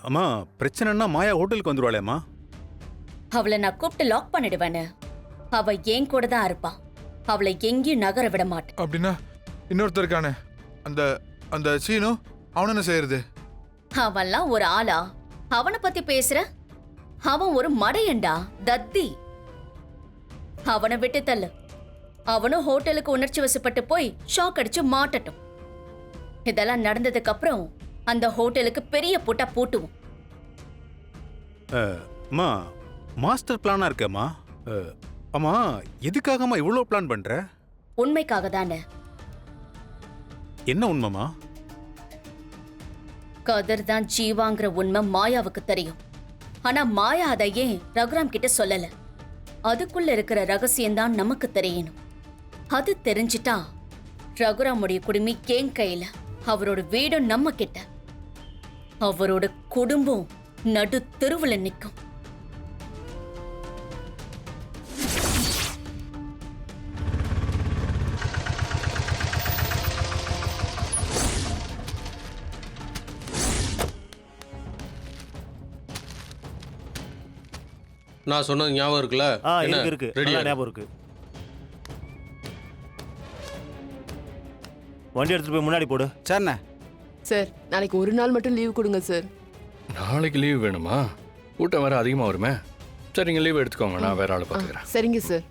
அம்மா பிரச்சனைன்னா மாயா ஹோட்டலுக்கு வந்துருவாளேம்மா. அவளை நான் கூப்பிட்டு லாக் பண்ணிடுவேன்னு. அவ என் கூட தான் இருப்பா. அவளை எங்கேயும் நகர விட மாட்டேன். அப்படின்னா இன்னொருத்தர் இருக்கானே அந்த அந்த சீனு, அவன் என்ன செய்யறது? அவன்லாம் ஒரு ஆளா? அவனை பத்தி பேசுற? அவன் ஒரு மடையண்டா, தத்தி. அவனை விட்டு தள்ளு. அவனும் ஹோட்டலுக்கு உணர்ச்சி வசப்பட்டு போய் ஷாக் அடிச்சு மாட்டட்டும். இதெல்லாம் நடந்ததுக்கு அப்புறம் அந்த ஹோட்டலுக்கு பெரிய பூட்டா பூட்டுவோம். அம்மா மாஸ்டர் பிளானா இருக்கேம்மா. அம்மா எதுக்காகம்மா இவ்வளோ பிளான் பண்ற? உண்மைக்காக தானே. என்ன உண்மைமா? கதிர் தான் ஜீவாங்கிற உண்மை மாயாவுக்கு தெரியும். ஆனா மாயா அதை ஏன் ரகுராம் கிட்ட சொல்லல? அதுக்குள்ள இருக்கிற ரகசியம் தான் நமக்கு தெரியணும். அது தெரிஞ்சிட்டா ரகுராமுடைய குடுமி ஏன் கையில, அவரோட வீடும் நம்ம கிட்ட, அவரோட குடும்பம் நடு தெருவுல நிக்கும். நான் சொன்னது ஞாபகம் இருக்குல்ல? இருக்கு நல்லா ஞாபகம் இருக்கு. வண்டி எடுத்துட்டு போய் முன்னாடி போடு. சரிண்ணே. சார் நாளைக்கு ஒரு நாள் மட்டும் லீவ் கொடுங்க சார். நாளைக்கு லீவ் வேணுமா? கூட்டம் வேற அதிகமாக வருமே. சரிங்க, லீவ் எடுத்துக்கோங்க, நான் வேற ஆளை பார்த்துக்கிறேன். சரிங்க சார்.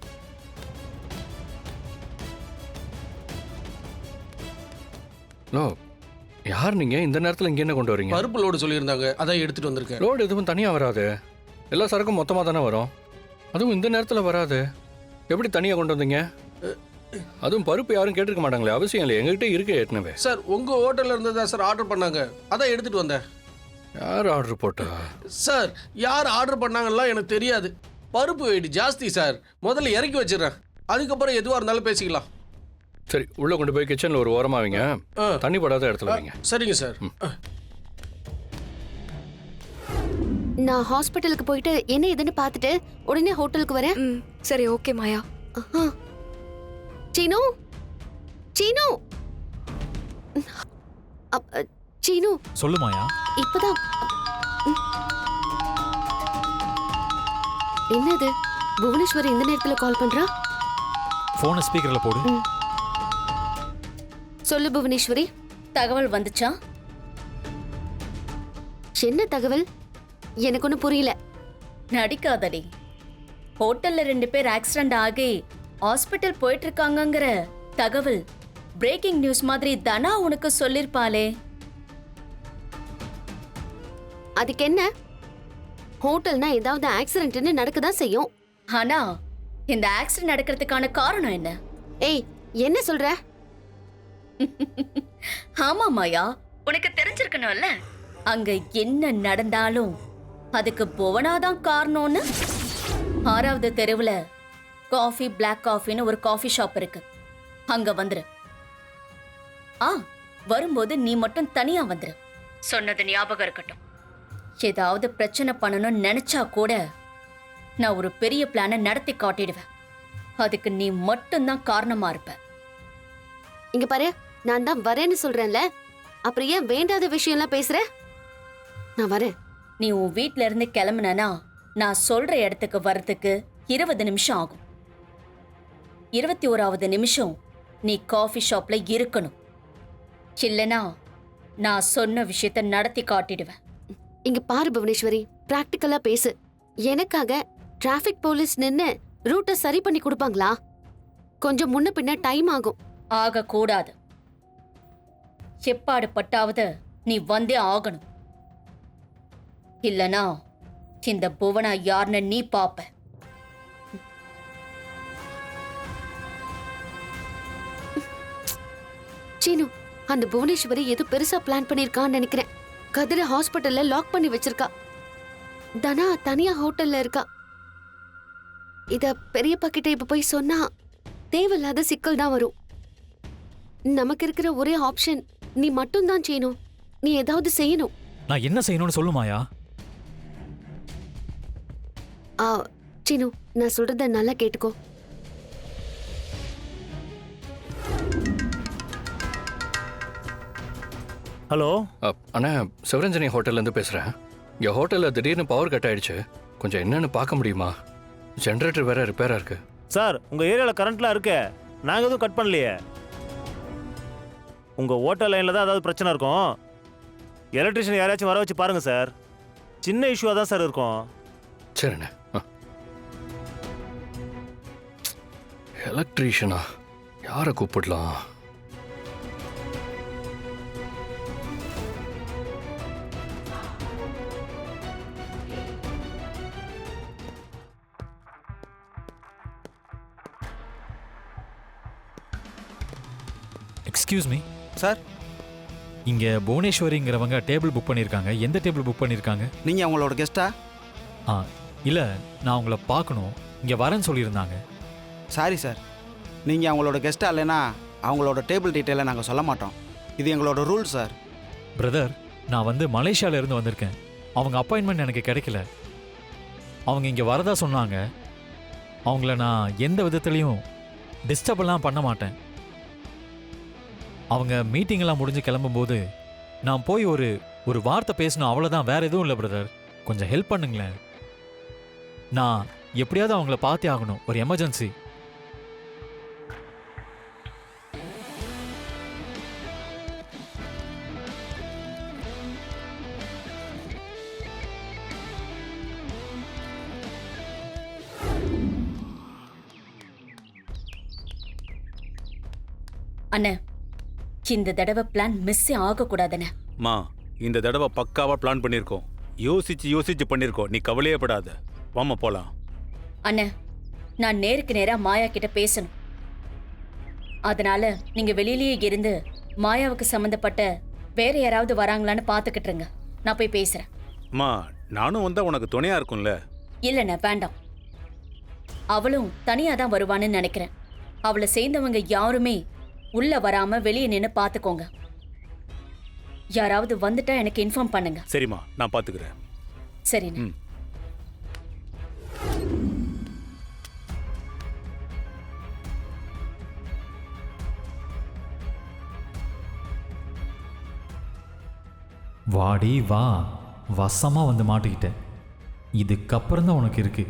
லோ, யார் நீங்க இந்த நேரத்தில் இங்கே என்ன கொண்டு வரீங்க? பருப்பு லோடு சொல்லியிருந்தாங்க, அதான் எடுத்துட்டு வந்திருக்கேன். லோடு எதுவும் தனியாக வராது, எல்லா சரக்கும் மொத்தமாக தானே வரும். அதுவும் இந்த நேரத்தில் வராது. எப்படி தனியாக கொண்டு வந்தீங்க? அதுவும் பருப்பு யாரும் கேட்டிருக்க மாட்டாங்களே. அவசியம் இல்லை, எங்ககிட்ட இருக்கு ஏற்கனவே. சார் உங்க ஹோட்டல்ல இருந்ததா சார் ஆர்டர் பண்ணாங்க, அதான் எடுத்துட்டு வந்தேன். யார் ஆர்டர் போட்டா? சார் யார் ஆர்டர் பண்ணாங்கலாம் எனக்கு தெரியாது. பருப்பு வெயிட் ஜாஸ்தி சார், முதல்ல இறக்கி வச்சிடறேன், அதுக்கப்புறம் எதுவாக இருந்தாலும் பேசிக்கலாம். சரி, உள்ள கொண்டு போய் கிச்சனில் ஒரு ஓரமாக வைங்க, தண்ணி படாத இடத்துல வைங்க. சரிங்க சார். நான் ஹாஸ்பிட்டலுக்கு போயிட்டு என்ன ஏதுன்னு பார்த்துட்டு உடனே ஹோட்டலுக்கு வரேன். சரி, ஓகே மாயா. சீனு, சீனு, சீனு. சொல்லு மாயா. இப்பதான். என்னது புவனேஸ்வரி இந்த நேரத்துல கால் பண்றா? போனை ஸ்பீக்கர்ல போடு. சொல்லு புவனேஸ்வரி. தகவல் வந்துச்சா? என்ன தகவல்? எனக்கு ஒன்றும் புரியல. நடிக்காதடி. ஹோட்டல்ல 2 பேர் ஆக்சிடென்ட் ஆகி ஹாஸ்பிட்டல் போயிட்டு இருக்காங்கங்கிற தகவல் பிரேக்கிங் நியூஸ் மாதிரி தனா உனக்கு சொல்லிருப்பாளே. அதுக்கு என்ன? ஹோட்டல்னா ஏதாவது ஆக்சிடென்ட்னு நடக்கதான் செய்யும். ஆனா இந்த ஆக்சிடென்ட் நடக்கிறதுக்கான காரணம் என்ன? ஏய், என்ன சொல்ற? ஆமா மாயா, உனக்கு தெரிஞ்சிருக்கணும்ல. அங்க என்ன நடந்தாலும் அதுக்கு புவனாதான் காரணம்னு. 6வது தெருவுல காஃபி பிளாக் காஃபின்னு ஒரு காஃபி ஷாப் இருக்கு, அங்க வந்துரு. வரும்போது நீ மட்டும் தனியா வந்துரு. சொன்னது ஞாபகம் இருக்கட்டும். ஏதாவது பிரச்சனை பண்ணணும்னு நினைச்சா கூட நான் ஒரு பெரிய பிளானை நடத்தி காட்டிடுவேன். அதுக்கு நீ மட்டும்தான் காரணமா இருப்ப. இங்க பாரு, நான் தான் வரேன்னு சொல்றேன்ல, அப்புறம் ஏன் வேண்டாத விஷயம்லாம் பேசுற? நான் வரேன். நீ உன் வீட்ல இருந்து கிளம்புனா நான் சொல்ற இடத்துக்கு வர்றதுக்கு 20 நிமிஷம் ஆகும். 21வது நிமிஷம் நீ காஃபி ஷாப்ல இருக்கணும். இல்லனா நான் சொன்ன விஷயத்த நடத்தி காட்டிடுவேன். இங்க பாரு புவனேஸ்வரி, பிராக்டிக்கலா பேசு. எனக்காக டிராஃபிக் போலீஸ் நின்னு ரூட்டை சரி பண்ணி கொடுப்பாங்களா? கொஞ்சம் முன்ன பின்ன டைம் ஆகும். ஆக கூடாது. எப்பாடு பட்டாவது நீ வந்தே ஆகணும். இல்லனா இந்த புவனா யாருன்னு நீ பாப்ப. சீனு, அந்த புவனேஸ்வரி ஏதோ பெருசா பிளான் பண்ணிருக்கான்னு நினைக்கிறேன். கதிர ஹாஸ்பிட்டல்ல லாக் பண்ணி வச்சிருக்கா. தனா தனியா ஹோட்டல்ல இருக்கா. இத பெரியப்பா கிட்ட இப்ப போய் சொன்னா தேவையில்லாத சிக்கல் தான் வரும். நமக்கு இருக்கிற ஒரே ஆப்ஷன் நீ மட்டும்தான் செய்யணும். நீ ஏதாவது செய்யணும். நான் என்ன செய்யணும்னு சொல்லு மாயா. சீனு, நான் சொல்றத நல்லா கேட்டுக்கோ. ஹலோ அண்ணா சிவரஞ்சனி ஹோட்டல்லேருந்து பேசுகிறேன். இங்கே ஹோட்டலில் திடீர்னு பவர் கட் ஆயிடுச்சு. கொஞ்சம் என்னன்னு பார்க்க முடியுமா? ஜென்ரேட்டர் வேற ரிப்பேராக இருக்கு. சார், உங்கள் ஏரியாவில் கரண்ட்லாம் இருக்கே, நாங்கள் எதுவும் கட் பண்ணலையே. உங்கள் ஓட்டர் லைனில் தான் ஏதாவது பிரச்சனை இருக்கும். எலக்ட்ரிஷியன் யாராச்சும் வர வச்சு பாருங்கள் சார். சின்ன இஷ்யூவாக தான் சார் இருக்கும். சரிண்ணே. எலக்ட்ரீஷியனா? யாரை கூப்பிடலாம்? எக்ஸ்கியூஸ் மீ சார், இங்கே புவனேஸ்வரிங்கிறவங்க டேபிள் புக் பண்ணியிருக்காங்க. எந்த டேபிள் புக் பண்ணியிருக்காங்க? நீங்கள் அவங்களோட கெஸ்ட்டா? ஆ இல்லை, நான் உங்களை பார்க்கணும். இங்கே வரேன்னு சொல்லியிருந்தாங்க. சாரி சார், நீங்கள் அவங்களோட கெஸ்ட்டாக இல்லைன்னா அவங்களோட டேபிள் டீட்டெயிலை நாங்கள் சொல்ல மாட்டோம். இது எங்களோட ரூல் சார். பிரதர், நான் வந்து மலேசியாவிலேருந்து வந்திருக்கேன். அவங்க அப்பாயின்மெண்ட் எனக்கு கிடைக்கல. அவங்க இங்கே வரதா சொன்னாங்க. அவங்கள நான் எந்த விதத்துலேயும் டிஸ்டர்பெல்லாம் பண்ண மாட்டேன். அவங்க மீட்டிங்கெல்லாம் முடிஞ்சு கிளம்பும்போது நான் போய் ஒரு வார்த்தை பேசணும், அவ்வளோதான். வேற எதுவும் இல்லை பிரதர். கொஞ்சம் ஹெல்ப் பண்ணுங்களேன். நான் எப்படியாவது அவங்கள பார்த்தே ஆகணும், ஒரு எமர்ஜென்சி. அண்ணே, இந்த தடவை பிளான் மிஸ்ஸே ஆகக்கூடாதுண்ணே. மா, இந்த தடவை பக்காவா பிளான் பண்ணியிருக்கோம். யோசிச்சு பண்ணியிருக்கோம். நீ கவலையே படாத. வாமா போலாம். அண்ணே, நான் நேருக்கு நேரா மாயா கிட்ட பேசணும். அதனால நீங்க வெளியிலேயே இருந்து மாயாவுக்கு சம்மந்தப்பட்ட வேற யாராவது வராங்களான்னு பாத்துக்கிட்டுருங்க. நான் போய் பேசுறேன். அம்மா, நானும் வந்தா உனக்கு துணையா இருக்கும்ல? இல்லைண்ணே, வேண்டாம். அவளும் தனியா தான் வருவான்னு நினைக்கிறேன். அவளை சேர்ந்தவங்க யாருமே உள்ள வராம வெளியே நின்று பாத்துக்கோங்க. யாராவது வந்துட்டா எனக்கு இன்ஃபார்ம் பண்ணுங்க. சரிம்மா, நான் பாத்துக்கிறேன். சரிண்ணே. ம். வாடி வா, வசமாக வந்து மாட்டிக்கிட்டேன். இதுக்கப்புறம் தான் உனக்கு இருக்கு.